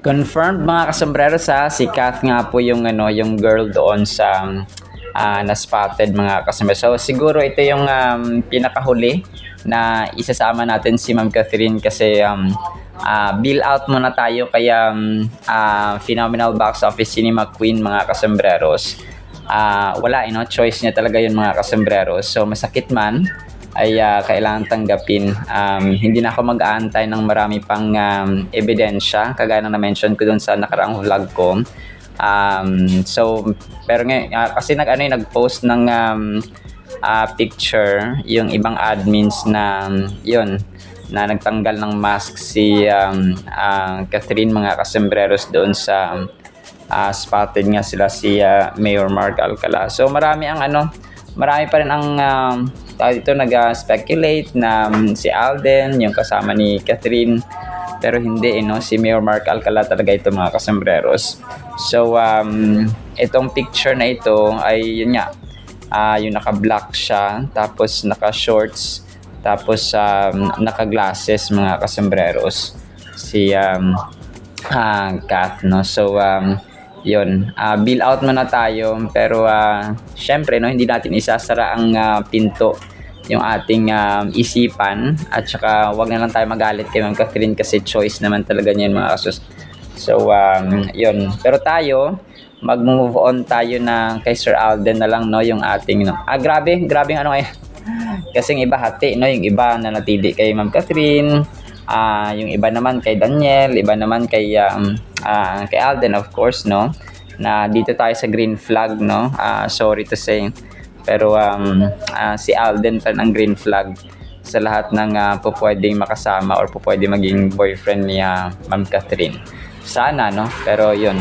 Confirmed mga kasombrero sa si Kath nga po yung yung girl doon sa na-spotted mga kasombrero. So siguro ito yung pinakahuli na isasama natin si Ma'am Catherine kasi bill out muna tayo kaya Phenomenal Box Office Cinema Queen mga kasombreros. Wala choice niya talaga yun mga kasombreros. So masakit man ay kailangan tanggapin. Hindi na ako mag-aantay ng marami pang ebidensya kagaya na na-mention ko dun sa nakaraang vlog ko. Pero kasi nag-post ng picture yung ibang admins na yun na nagtanggal ng mask si Catherine mga kasombreros doon sa spotted nga sila si Mayor Mark Alcala. So marami pa rin ang dito nag-speculate na si Alden yung kasama ni Catherine, pero hindi si Mayor Mark Alcala talaga ito mga kasombreros. So itong picture na ito ay yun nga, yung naka-black siya, tapos naka-shorts, tapos naka-glasses mga kasombreros si Kath, no? So yun, bill out muna tayo, pero syempre hindi natin isasara ang pinto yung ating isipan, at saka wag na lang tayo magalit kay Ma'am Catherine kasi choice naman talaga niya mga kasus. So yun, pero tayo mag-move on tayo na kay Sir Alden na lang, yung ating grabe ngayon kasi yung iba hati, yung iba na natili kay Ma'am Catherine, yung iba naman kay Daniel, iba naman kay Alden, of course, na dito tayo sa green flag, sorry to say, pero si Alden pa ang green flag sa lahat ng pupwedeng makasama or pupwedeng maging boyfriend ni Ma'am Catherine. Sana, pero yun,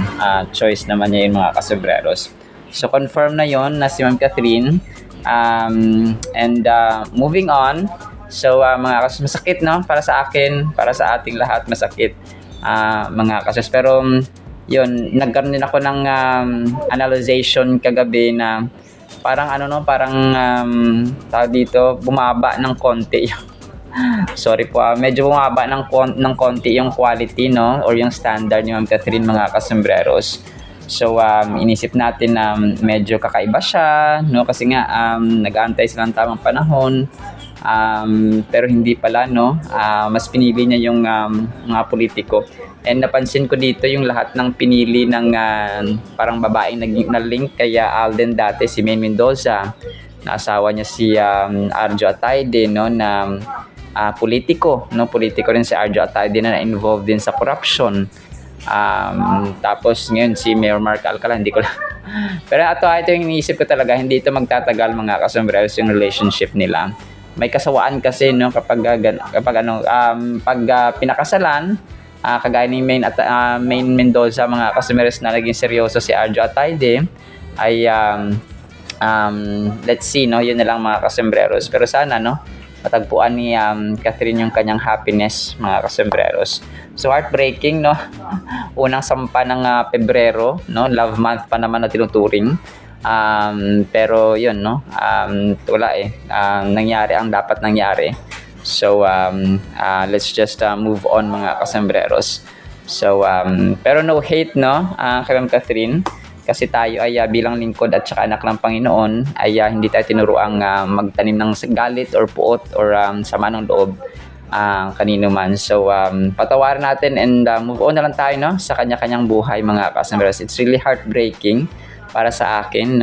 choice naman niya yung mga kasobreros. So confirm na yon na si Ma'am Catherine. And moving on, so mga kasos, masakit para sa akin, para sa ating lahat, masakit mga kasos, pero yun, nagkaroon din ako ng analyzation kagabi na parang parang tawag dito, bumaba ng konti sorry po, medyo bumaba ng konti yung quality or yung standard ni Ma'am Catherine mga kasombreros. So inisip natin na medyo kakaiba siya, kasi nga nag-aantay sila ng tamang panahon, pero hindi pala, mas pinili niya yung mga politiko. And napansin ko dito yung lahat ng pinili ng parang babaeng na-link kay Alden dati, si Maine Mendoza, na asawa niya si Arjo Atayde, na politiko rin si Arjo Atayde na involved din sa corruption. Tapos ngayon si Mayor Mark Alcala, hindi ko lang pero ito yung iniisip ko talaga, hindi ito magtatagal mga kasombreros yung relationship nila. May kasawaan kasi kapag pag pinakasalan, kagaya ni Maine Mendoza mga kasombreros, na naging seryoso si Arjo Atayde, ay let's see, yun na lang mga kasombreros. Pero sana matagpuan ni Catherine yung kanyang happiness mga kasombreros. So heartbreaking, unang sampa ng Pebrero, love month pa naman na tinuturing. Pero yun, wala nangyari ang dapat nangyari. So let's just move on mga kasombreros. So pero no hate kay Ma'am Catherine, kasi tayo ay bilang lingkod at saka anak ng Panginoon ay hindi tayo tinuruang magtanim ng galit or puot or sama ng loob kanino man. So patawarin natin and move on na lang tayo sa kanya-kanyang buhay mga kasombreros. It's really heartbreaking para sa akin,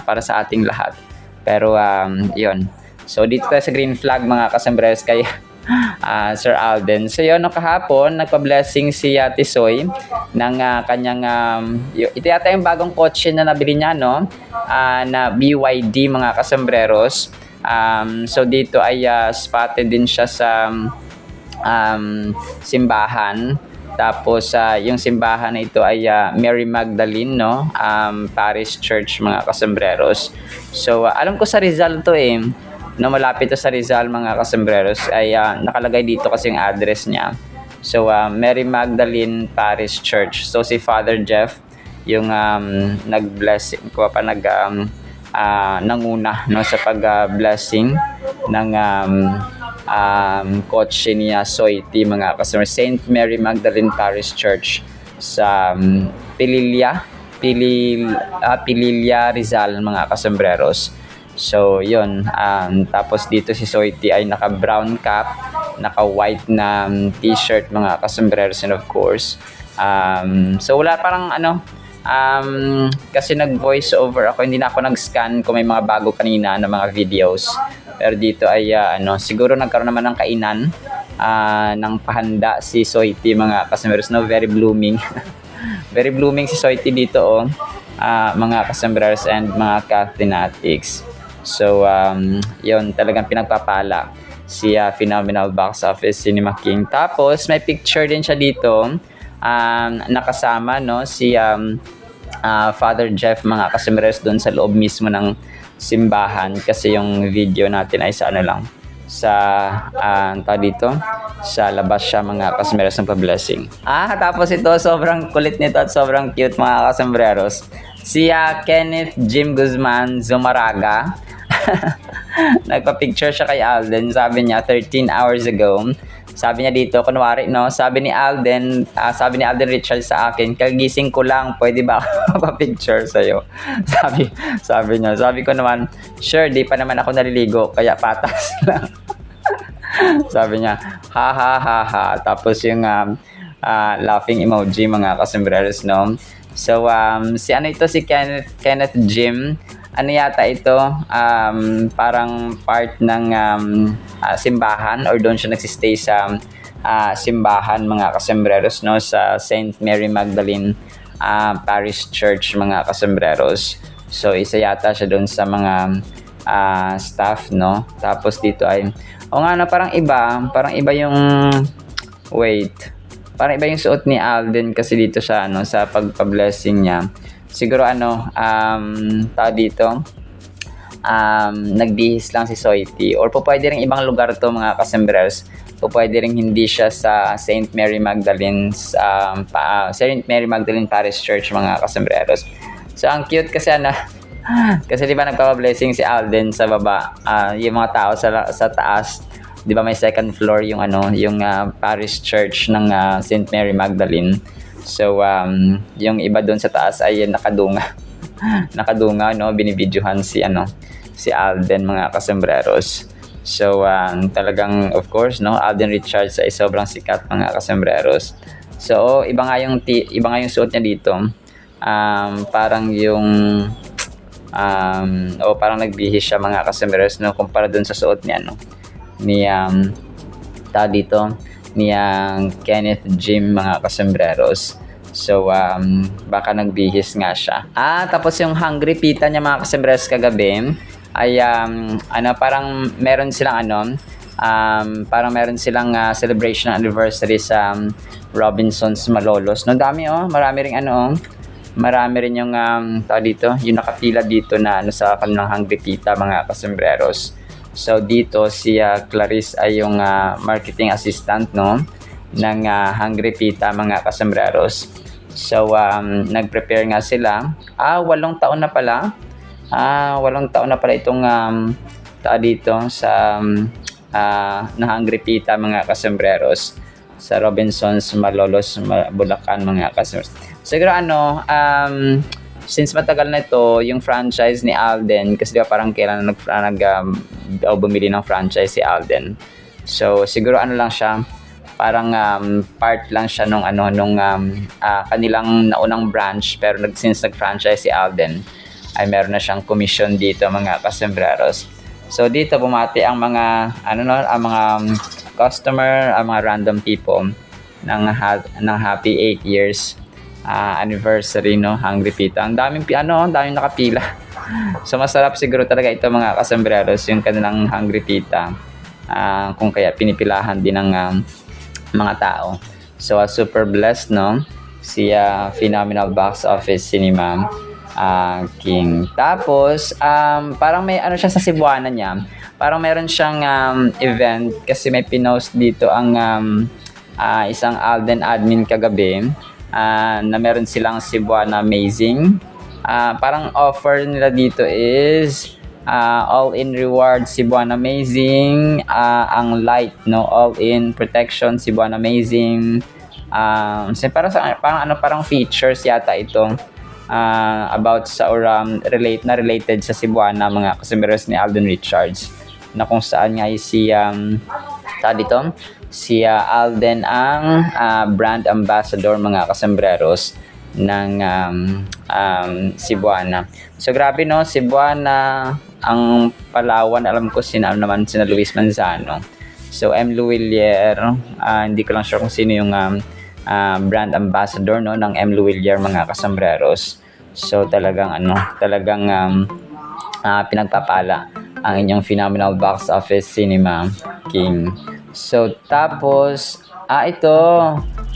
para sa ating lahat. Pero yun. So dito tayo sa green flag mga kasombreros kay Sir Alden. So yun, kahapon nagpa-blessing si Tisoy ng kanyang ito yata yung bagong kotse na nabili niya, na BYD mga kasombreros. So dito ay spotted din siya sa simbahan. Tapos yung simbahan na ito ay Mary Magdalene, Parish Church mga kasombreros. So alam ko sa Rizal to malapit to sa Rizal mga kasombreros, ay nakalagay dito kasi yung address niya. So Mary Magdalene Parish Church. So si Father Jeff yung nag-blessing ko pa, nanguna sa pag-blessing ng kotse ni Soiti mga kasombreros. Saint Mary Magdalene Parish Church. sa Pililla Rizal mga kasembreros. So yun, tapos dito si Soiti ay naka brown cap, naka white na t-shirt mga kasembreros, and of course so wala parang kasi nag voice over ako, hindi na ako nag-scan kung may mga bago kanina na mga videos, pero dito ay siguro nagkaroon naman ng kainan ng pahanda si Soiti mga kasembreros, no? Very blooming very blooming si Soiti dito mga kasembreros and mga Kathinatics. So yun, talagang pinagpapala si Phenomenal Box Office Cinema King. Tapos may picture din siya dito nakasama si Father Jeff mga kasembreros doon sa loob mismo ng simbahan, kasi yung video natin ay sa dito sa labas siya mga kasembreros ng pa-blessing. Tapos ito, sobrang kulit nito at sobrang cute mga kasembreros. Si Kenneth Jim Guzman Zumaraga. Nagpa-picture siya kay Alden. Sabi niya 13 hours ago. Sabi niya dito, kunwari, no? Sabi ni Alden Richard sa akin, kagising ko lang, pwede ba ako pa-picture sa'yo? Sabi niya. Sabi ko naman, sure, di pa naman ako naliligo, kaya patas lang. Sabi niya, ha ha ha ha. Tapos yung laughing emoji mga kasembreros, no? So, si Kenneth Jim, yata ito, parang part ng simbahan, or doon siya nagsistay sa simbahan mga kasembreros, no, sa St. Mary Magdalene Parish Church mga kasembreros. So isa yata siya doon sa mga staff, no. Tapos dito ay parang iba yung parang iba yung suot ni Alden, kasi dito siya sa pagpa-blessing niya. Siguro dito nagbihis lang si Soiti, or pwede rin ibang lugar to mga kasembreros. Pwede rin hindi siya sa St. Mary Magdalene Parish Church mga kasembreros. So ang cute kasi kasi di ba nagpapa-blessing si Alden sa baba, yung mga tao sa taas, di ba may second floor yung Parish Church ng St. Mary Magdalene. So yung iba doon sa taas ay nakadunga, no, binibidyohan si Alden mga kasembreros. So talagang of course, no, Alden Richards ay sobrang sikat mga kasembreros. So iba nga yung suot niya dito. Parang yung parang nagbihis siya mga kasembreros, no, kumpara doon sa suot niya, no, ni Kenneth Jim mga kasembreros. So baka nagbihis nga siya. Tapos yung Hungry Pita niya mga kasembreros kagabi ay parang meron silang celebration anniversary sa Robinsons Malolos. No, dami marami rin yung yung nakapila dito na sa kanilang Hungry Pita mga kasembreros. So dito si Clarice ay yung marketing assistant, no, ng Hungry Pita mga kasembreros. So nag-prepare nga sila. 8 taon na pala. 8 taon na pala itong dito sa na Hungry Pita mga kasembreros sa Robinsons Malolos Bulacan mga kasembreros. Siguro since matagal na ito yung franchise ni Alden, kasi diba parang kailan bumili ng franchise si Alden. So siguro lang siya, parang part lang siya nung kanilang naunang branch, pero since nag-franchise si Alden ay meron na siyang commission dito mga kasembreros. So dito bumati ang mga ang mga customer, ang mga random people ng happy 8 years anniversary, no, Hungry Pita. Ang daming nakapila. So masarap siguro talaga ito mga kasembreros, yung kanilang Hungry Pita. Kung kaya pinipilahan din ng mga tao. So super blessed, no, si Phenomenal Box Office Cinema King. Tapos parang may siya sa Cebuana niya. Parang meron siyang event, kasi may pinost dito ang isang Alden admin kagabi, na meron silang Cebuana Amazing. Parang offer nila dito is all-in reward Cebuana Amazing, ang light, no, all-in protection Cebuana Amazing, Parang features yata ito about sa or related sa Cebuana, mga kasombrero ni Alden Richards, na kung saan nga si Alden ang brand ambassador, mga kasembreros, ng Cebuana. So grabe no, Cebuana, ang Palawan, alam ko sina Luis Manzano. So M. Luwilier, hindi ko lang sure kung sino yung brand ambassador no ng M. Luwilier, mga kasembreros. So talagang pinagpapala ang inyong phenomenal box office cinema king. So tapos ito,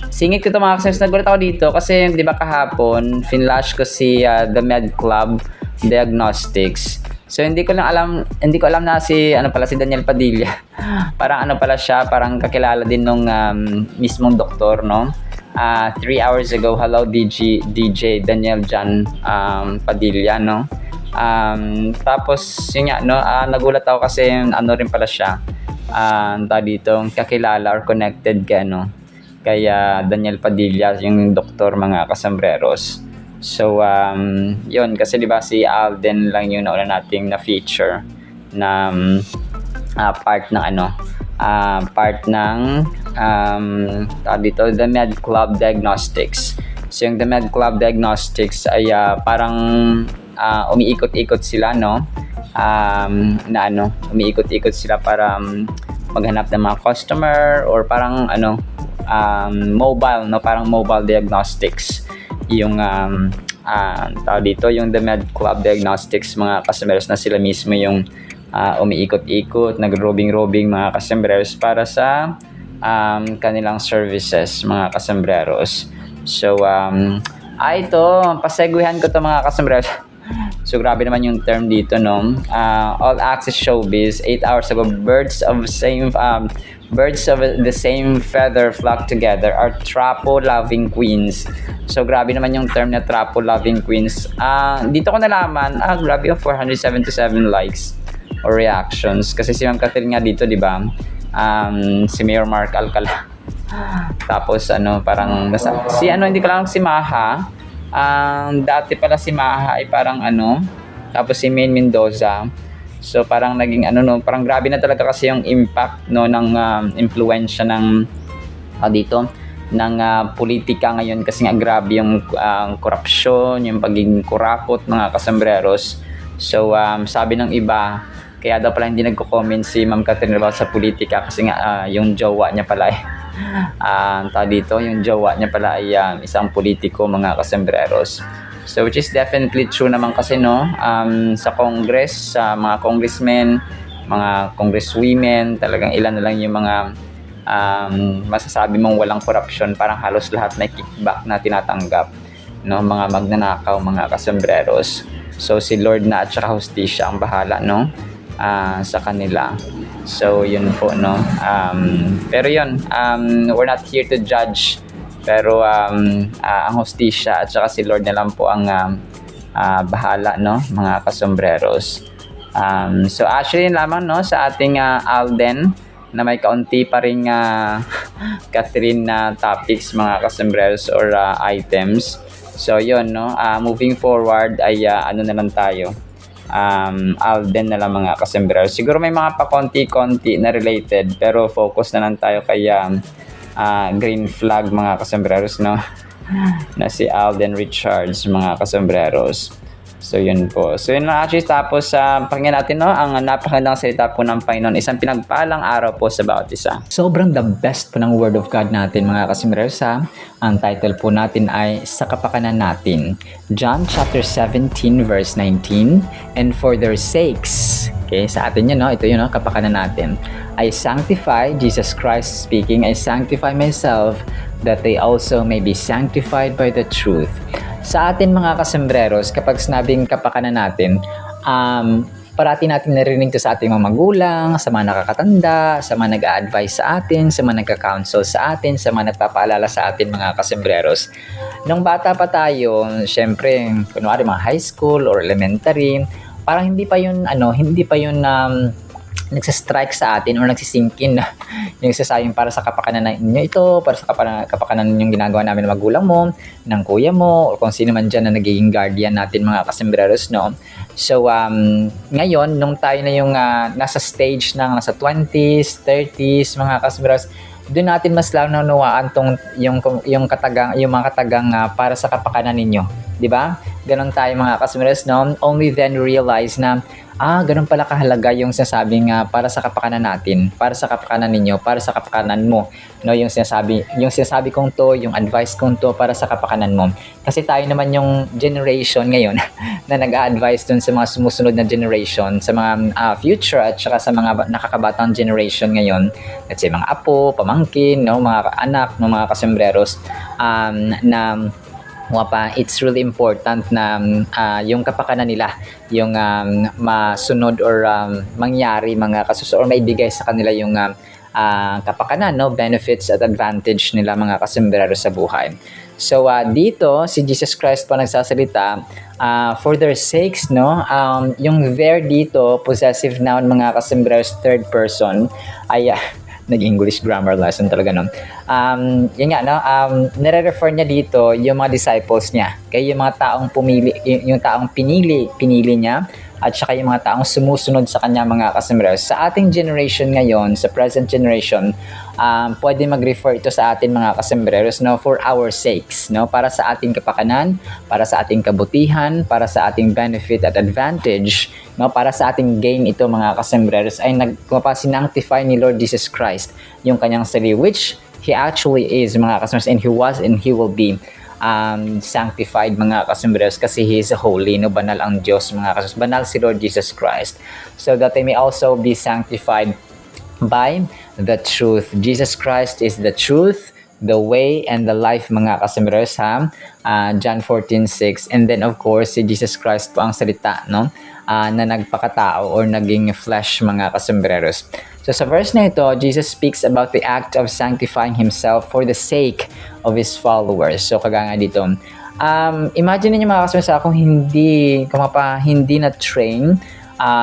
singit ko ito, mga kasembreros. Nagulat ako dito kasi di ba kahapon finlash ko si The Med Club Diagnostics. So hindi ko alam na si Daniel Padilla. Parang parang kakilala din nung mismong doktor, no? 3 hours ago, hello DJ Daniel Jan Padilla, no? Tapos yun nga, no, nagulat ako kasi rin pala siya. Dito kakilala or connected kay Daniel Padilla, yung doktor, mga kasembreros. So yun, kasi diba si Alden lang yung nauna nating na feature na part ng dito, The Med Club Diagnostics. So yung The Med Club Diagnostics ay parang umiikot-ikot sila, no? Umiikot-ikot sila para maghanap ng mga customer, or parang mobile, no? Parang mobile diagnostics yung dito, yung The Med Club Diagnostics, mga kasembreros, na sila mismo yung umiikot-ikot, nag-robing, mga kasembreros, para sa kanilang services, mga kasembreros. So ito, pasegwihan ko to, mga kasembreros. So grabe naman yung term dito, no? All Access Showbiz, 8 hours ago, birds of the same feather flock together are trapo-loving queens. So grabe naman yung term na trapo-loving queens. Dito ko nalaman, grabe yung 477 likes or reactions. Kasi si Ma'am Catherine nga dito, di ba? Si Mayor Mark Alcala. Tapos parang hindi ko lang si Maha. Dati pala si Maha ay parang tapos si Maine Mendoza. So parang naging parang grabe na talaga kasi yung impact, no, ng impluwensya ng ng politika ngayon, kasi nga grabe yung korupsyon, yung pagiging kurakot, mga kasembreros. So sabi ng iba, kaya daw pala hindi nagko-comment si Ma'am Catherine about sa politika, kasi nga yung jowa niya pala yung jowa niya pala ay isang politiko, mga kasembreros. So which is definitely true naman kasi, no, sa Congress, sa mga congressmen, mga congresswomen, talagang ilan na lang yung mga masasabi mong walang corruption. Parang halos lahat may kickback na tinatanggap, no, mga magnanakaw, mga kasembreros. So si Lord na at saka hustisya ang bahala, no, sa kanila. So yun po, no. Pero yun, we're not here to judge, pero ang hustisya at saka si Lord na lang po ang bahala, no, mga kasembreros. So actually lamang, no, sa ating Alden, na may kaunti pa rin Catherine na topics, mga kasembreros, or items. So yun, no, moving forward ay na lang tayo, Alden na lang, mga kasembreros. Siguro may mga pakonti-konti na related, pero focus na lang tayo kay green flag, mga kasembreros, no, na si Alden Richards, mga kasembreros. So yun po. So yun lang actually. Tapos pakinggan natin, no, ang napakagandang salita po ng Panginoon. Isang pinagpalang araw po sa bawat isa. Sobrang the best po ng Word of God natin, mga kasembreros. Ang title po natin ay Sa Kapakanan Natin. John chapter 17 verse 19. And for their sakes, okay, sa atin yun, no? Ito yun, no? Kapakanan natin. I sanctify, Jesus Christ speaking, I sanctify myself, that they also may be sanctified by the truth. Sa atin, mga kasembreros, kapag sinabing kapakanan natin, parati natin narinig to sa ating mga magulang, sa mga nakakatanda, sa mga nag-a-advise sa atin, sa mga nagka-counsel sa atin, sa mga nagpapaalala sa atin, mga kasembreros. Nung bata pa tayo, syempre, kunwari mga high school or elementary, parang hindi pa yun nagsastrike sa atin or nagsisinkin na yung sasabing para sa kapakanan ninyo ito, para sa kapakanan yung ginagawa namin ng magulang mo, ng kuya mo, o kung sino man dyan na nagiging guardian natin mga kasembreros, no? So, ngayon, nung tayo na yung nasa stage ng nasa 20s, 30s, mga kasembreros, doon natin mas lalo nawawaan tong yung mga katagang para sa kapakanan ninyo, 'di ba? Ganon tayo mga kasembreros, no? Only then realize na ganun pala kahalaga yung sinasabing para sa kapakanan natin, para sa kapakanan ninyo, para sa kapakanan mo. No, yung sinasabi kong to, yung advice kong to para sa kapakanan mo. Kasi tayo naman yung generation ngayon na nag-a-advise dun sa mga sumusunod na generation, sa mga future at saka sa mga nakakabatang generation ngayon. Let's say mga apo, pamangkin, no, mga anak, no, mga kasembreros na it's really important na yung kapakanan nila, yung masunod or mangyari mga or maibigay sa kanila yung kapakanan, no, benefits at advantage nila mga kasembreros sa buhay. So dito si Jesus Christ po nagsasalita for their sakes, no, yung there dito possessive noun mga kasembreros, third person ay nag-English grammar lesson talaga, no? Yun nga, no? Nare-refer niya dito yung mga disciples niya. Kaya yung mga taong yung taong pinili niya, at saka yung mga taong sumusunod sa kanya mga kasembreros. Sa ating generation ngayon, sa present generation, pwede mag-refer ito sa atin mga kasembreros, no, for our sakes, no, para sa ating kapakanan, para sa ating kabutihan, para sa ating benefit at advantage, no, para sa ating gain ito mga kasembreros ay sinactify ni Lord Jesus Christ yung kanyang sarili, which He actually is mga kasembreros, and He was and He will be sanctified mga kasembreros kasi He is holy, no, banal ang Diyos mga kasembreros, banal si Lord Jesus Christ, so that they may also be sanctified by the truth. Jesus Christ is the truth, the way, and the life mga kasembreros, John 14:6. And then of course si Jesus Christ po ang salita, no, na nagpakatao or naging flesh mga kasembreros. So sa verse na ito, Jesus speaks about the act of sanctifying Himself for the sake of His followers. So kagaya dito, imagine niyo mga kasembreros kung hindi na train,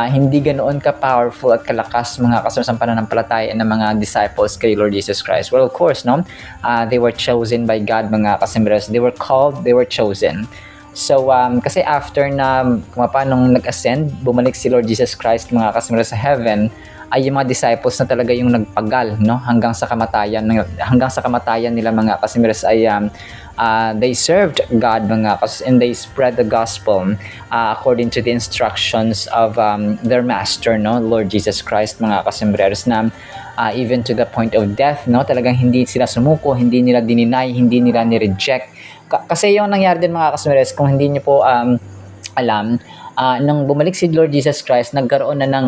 hindi ganoon ka-powerful at kalakas mga kasembreros ang pananampalataya ng mga disciples kay Lord Jesus Christ. Well, of course, no, they were chosen by God mga kasembreros. They were called, they were chosen. So, kasi after na nung nag-ascend, bumalik si Lord Jesus Christ mga kasembreros sa heaven, ay yung mga disciples na talaga yung nagpagal, no, hanggang sa kamatayan nila mga kasembreros ay they served God mga kasembreros, and they spread the gospel according to the instructions of their master, no, Lord Jesus Christ mga kasembreros, na even to the point of death, no, talagang hindi sila sumuko, hindi nila dininay, hindi nila ni-reject. Kasi yung nangyari din mga kasembreros, kung hindi niyo po alam, nang bumalik si Lord Jesus Christ, nagkaroon na ng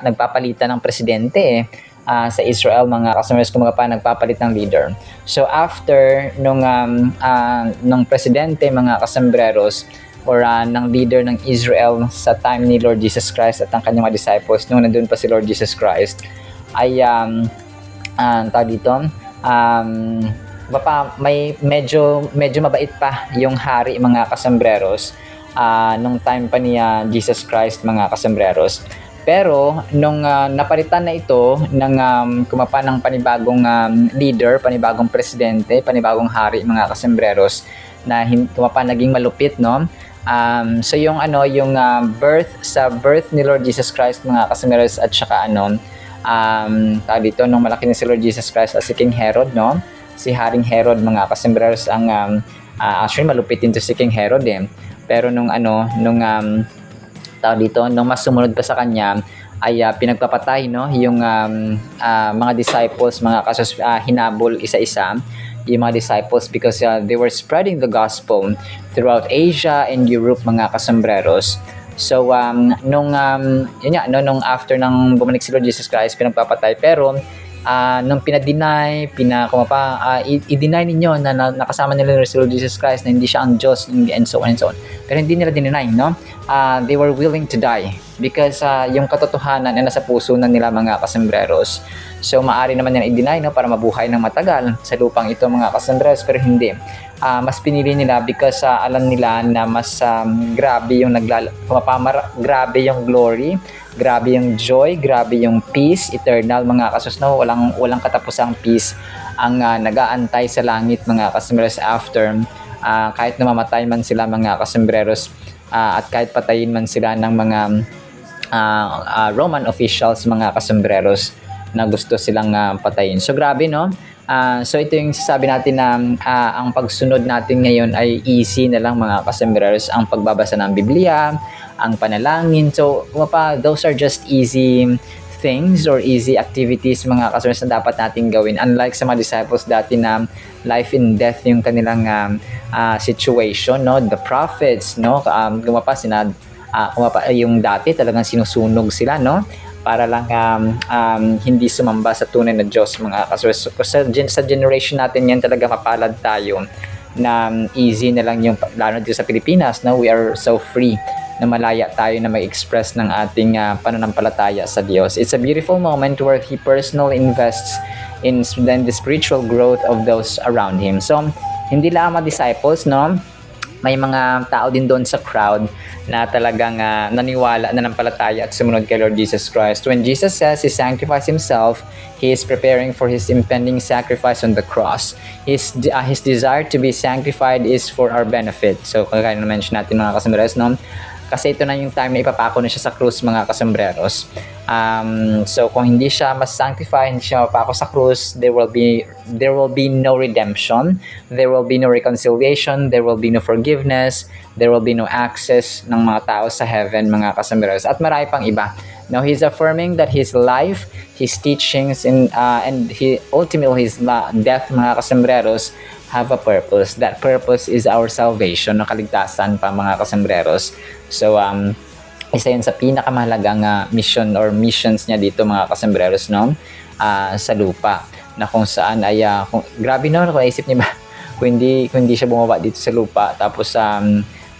nagpapalitan ng presidente sa Israel mga kasembreros, kumaga nagpapalit ng leader. So after nung presidente mga kasembreros or ng leader ng Israel sa time ni Lord Jesus Christ at ang kanyang mga disciples, nung nandun pa si Lord Jesus Christ, ay may medyo mabait pa yung hari mga kasembreros nung time pa niya Jesus Christ mga kasembreros. Pero nung napalitan na ito ng panibagong leader, panibagong presidente, panibagong hari mga kasembreros na naging malupit, no. So yung birth ni Lord Jesus Christ mga kasembreros, at saka dito nung malaki na si Lord Jesus Christ as si King Herod, no. Si Haring Herod mga kasembreros ang actually malupit din to si King Herod pero nung mas sumunod pa sa kanya ay pinagpapatay, no, yung mga disciples mga hinabol isa-isa yung mga disciples because they were spreading the gospel throughout Asia and Europe mga kasembreros. So nung after nang bumalik si Lord Jesus Christ, pinagpapatay, pero nung i-deny ninyo na nakasama nila si Lord Jesus Christ, na hindi siya ang Diyos, and so on and so on. Pero hindi nila dineny, no? They were willing to die because yung katotohanan ay nasa puso na nila mga kasembreros. So maaari naman nila i-deny, no, para mabuhay ng matagal sa lupang ito mga kasembreros, pero hindi. Mas pinili nila because alam nila na mas grabe yung glory Grabe yung joy, grabe yung peace, eternal mga kasos, no? Walang katapusang peace ang nag-aantay sa langit mga kasembreros after kahit namamatay man sila mga kasembreros at kahit patayin man sila ng mga Roman officials mga kasembreros na gusto silang patayin. So grabe, no? So ito yung sasabi natin na ang pagsunod natin ngayon ay easy na lang mga kasembreros, ang pagbabasa ng Biblia, ang panalangin. So those are just easy things or easy activities mga kasembreros na dapat natin gawin. Unlike sa mga disciples dati na life and death yung kanilang situation, no? The prophets, no? Yung dati talagang sinusunog sila, no? Para lang hindi sumamba sa tunay na Diyos mga kaswes. Sa generation natin yan talaga mapalad tayo na easy na lang yung, lalo dito sa Pilipinas, no? We are so free na malaya tayo na mag-express ng ating pananampalataya sa Diyos. It's a beautiful moment where He personally invests in the spiritual growth of those around Him. So, hindi lang mga disciples, no? May mga tao din doon sa crowd na talagang naniwala na nampalataya at sumunod kay Lord Jesus Christ. When Jesus says He sanctifies Himself, He is preparing for His impending sacrifice on the cross. His desire to be sanctified is for our benefit. So, kagaya na mention natin mga kasembreros, no? Kasi ito na yung time na ipapako na siya sa krus mga kasembreros. So kung hindi siya mas sanctify, hindi siya mapako sa krus, there will be no redemption, there will be no reconciliation, there will be no forgiveness, there will be no access ng mga tao sa heaven mga kasembreros. At marami pang iba. Now He's affirming that His life, His teachings, and ultimately His death mga kasembreros have a purpose. That purpose is our salvation, nakaligtasan pa mga kasembreros. So isa yan sa pinakamahalagang mission or missions niya dito mga kasembreros, no? Sa lupa, na kung saan ay grabe, no? Kung naisip niyo ba kung hindi siya bumaba dito sa lupa, tapos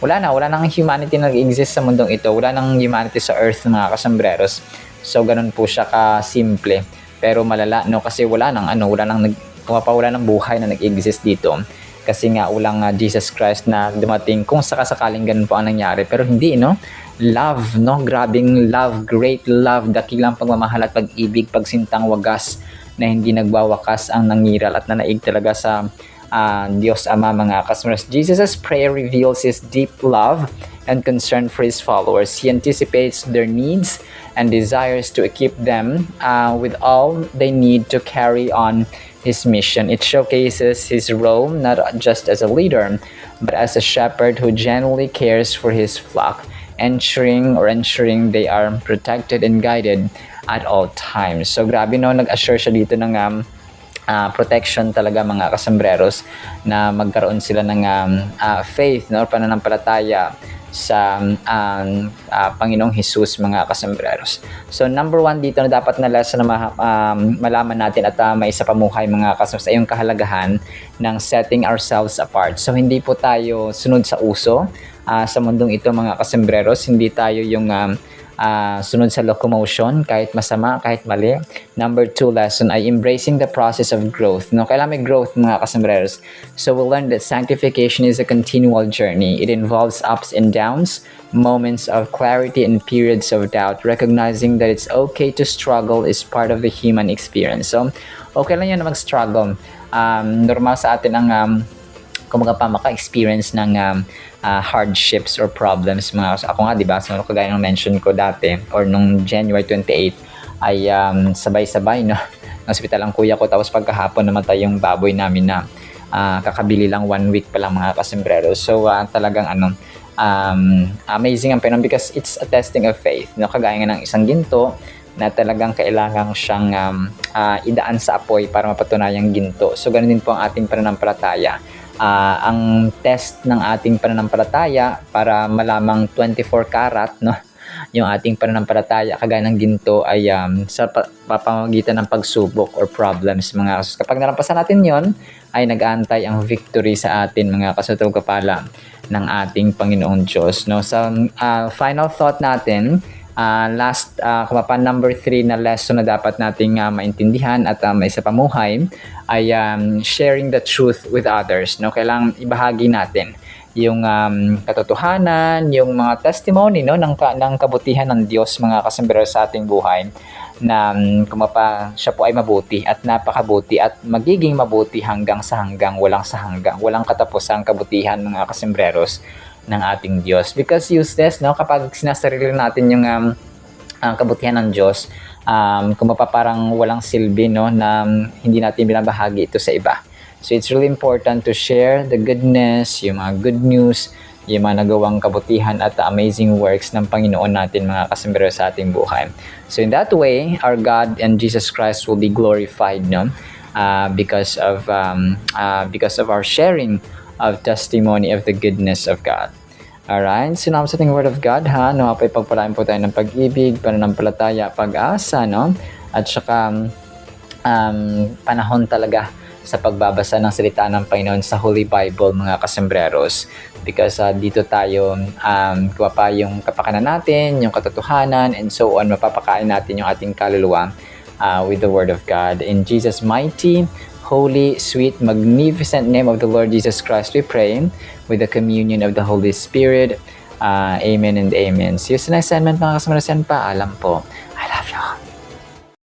wala nang humanity na nag-exist sa mundong ito, wala nang humanity sa earth mga kasembreros. So ganun po siya ka-simple, pero malala, no? Kasi wala nang buhay na nag-exist dito. Kasi nga walang Jesus Christ na dumating, kung sakasakaling ganun po ang nangyari. Pero hindi, no? Love, no? Grabing love, great love, dakilang pagmamahal at pag-ibig, pagsintang wagas na hindi nagwawakas ang nangiral at nanaig talaga sa Diyos Ama mga kasembreros. Jesus' prayer reveals His deep love and concern for His followers. He anticipates their needs and desires to equip them with all they need to carry on His mission. It showcases His role not just as a leader, but as a shepherd who genuinely cares for His flock, ensuring they are protected and guided at all times. So grabe, no? Nag-assure siya dito ng protection talaga mga kasembreros, na magkaroon sila ng faith, no? Pananampalataya sa Panginoong Jesus mga kasembreros. So number 1 dito na dapat na lesson na malaman natin at may isa pamuhay mga kasembreros ay yung kahalagahan ng setting ourselves apart. So hindi po tayo sunod sa uso sa mundong ito mga kasembreros. Hindi tayo yung sunod sa locomotion, kahit masama, kahit mali. Number 2 lesson ay embracing the process of growth. No, kailangan may growth mga kasembreros. So we'll learn that sanctification is a continual journey. It involves ups and downs, moments of clarity and periods of doubt. Recognizing that it's okay to struggle is part of the human experience. So okay lang yun na mag-struggle. Normal sa atin ang maka-experience ng hardships or problems. Ako nga, diba, so kagaya ng mention ko dati or nung January 28 ay sabay-sabay, no? Hospital ang kuya ko, tapos pagkahapon namatay yung baboy namin na kakabili lang 1 week pa lang mga kasembreros. So talagang amazing ang Panginoon because it's a testing of faith, no? Kagaya nga ng isang ginto na talagang kailangan siyang idaan sa apoy para mapatunayang ginto. So ganun din po ang ating pananampalataya. Ang test ng ating pananampalataya para malamang 24 karat, no, yung ating pananampalataya kagaya ng ginto ay sa pamamagitan ng pagsubok or problems mga kasus. Kapag nalampasan natin yon, ay nag-aantay ang victory sa atin mga kasutog kapala ng ating Panginoong Diyos, no. So final thought natin Kumapa number 3 na lesson na dapat nating maintindihan at maisa pamuhay ay sharing the truth with others. No? Kailangan ibahagi natin yung katotohanan, yung mga testimony no ng kabutihan ng Diyos mga kasambahay sa ating buhay na kumapa siya po ay mabuti at napakabuti at magiging mabuti hanggang walang katapusang kabutihan mga kasembreros ng ating Diyos. Because useless no kapag sinasarili natin yung kabutihan ng Diyos, kumapa parang walang silbi no na hindi natin binabahagi ito sa iba. So it's really important to share the goodness, yung mga good news, yung mga nagawang kabutihan at amazing works ng Panginoon natin mga kasambero sa ating buhay. So in that way, our God and Jesus Christ will be glorified, no? Because of our sharing of testimony of the goodness of God. Alright, sinama sa ating Word of God, ha? No, apay pagpalain po tayo ng pag-ibig, pananampalataya, pag-asa, no? At saka panahon talaga sa pagbabasa ng salita ng Panginoon sa Holy Bible mga kasembreros, because dito tayo kuwapa yung kapakanan natin, yung katotohanan, and so on, mapapakain natin yung ating kaluluwa with the Word of God. In Jesus' mighty, holy, sweet, magnificent name of the Lord Jesus Christ we pray, with the communion of the Holy Spirit. Amen and amen. See you sa next segment mga kasembreros, paalam po.